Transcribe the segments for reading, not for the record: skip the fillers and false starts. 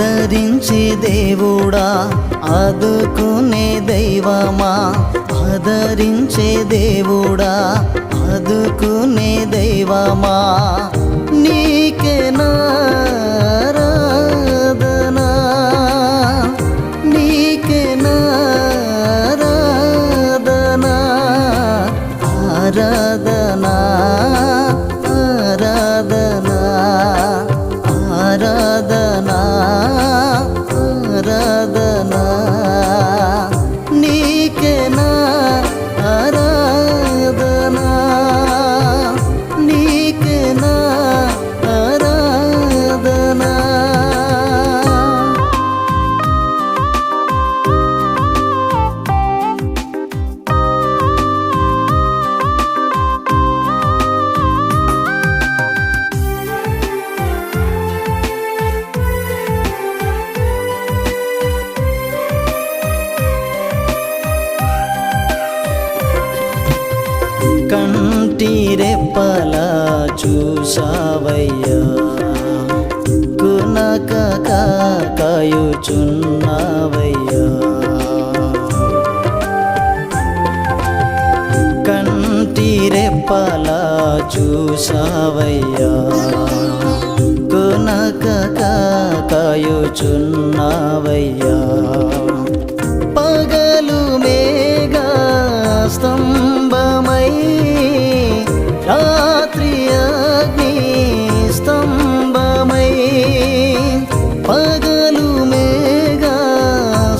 ఆదరించే దేవుడా ఆదుకునే దైవమా, ఆదరించే దేవుడా ఆదుకునే దైవమా, నీకే నారాధనా, నీకే నారాధనా, ఆరాధనా ఆరాధనా ఆరాధనా ఆరాధనా, నీకే నా ఆరాధనా, నీకే నా ఆరాధనా. కంటిరెప్పలా చూసావయ్యా, కునక కాయుచున్నావయ్యా, కంటిరెప్పలా చూసావయ్యా, కునక కాయుచున్నావయ్యా, పగలు మేఘా స్తంభమై రాత్రి అగ్ని స్తంభమై, పగలు మేఘా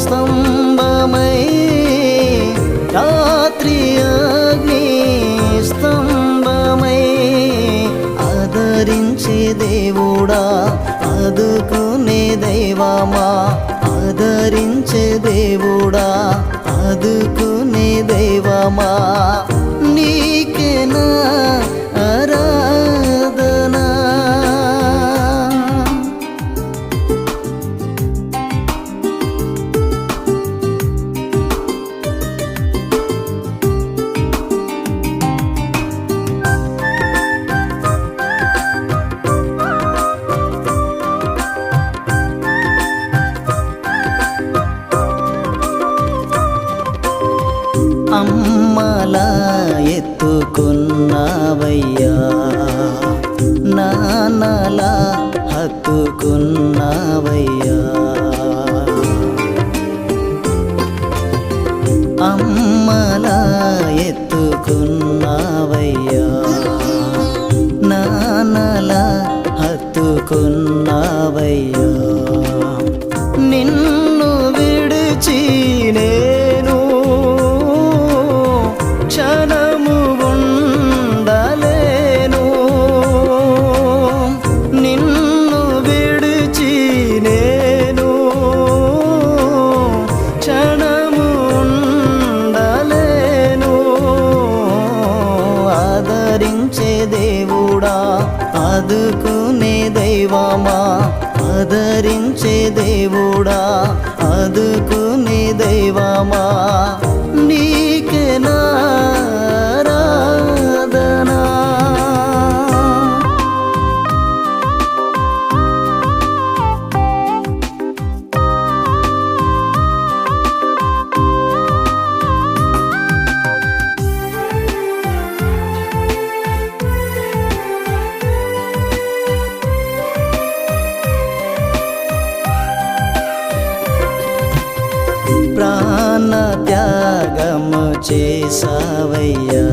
స్తంభమై రాత్రి అగ్ని స్తంభమై, ఆదరించే దేవుడా ఆదుకునే దైవమా, ఆదరించే దేవుడా ఆదుకునే దైవమా, నీకే నా ఆరాధనా. అమ్మలా ఎత్తుకున్నావయ్యా, నాన్నలా హత్తుకున్నావయ్యా, అమ్మలా ఎత్తుకున్నావయ్యా, నాన్నలా హత్తుకున్నావయ్యా, నిన్ను విడిచి నేను క్షణము ఉండలేను, నిన్ను విడిచి నేను క్షణము ఉండలేను, ఆదరించే దేవుడా ఆదుకునే దైవమా, ఆదరించే దేవుడా ఆదుకునే దైవమా, నీకే నా ఆరాధనా. ప్రాణ త్యాగము చేసావయ్యా,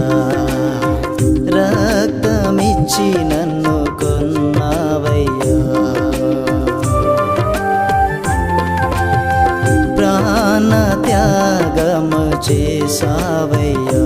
రక్తమిచ్చి నన్ను కొన్నావయ్యా, ప్రాణ త్యాగము చేసావయ్యా,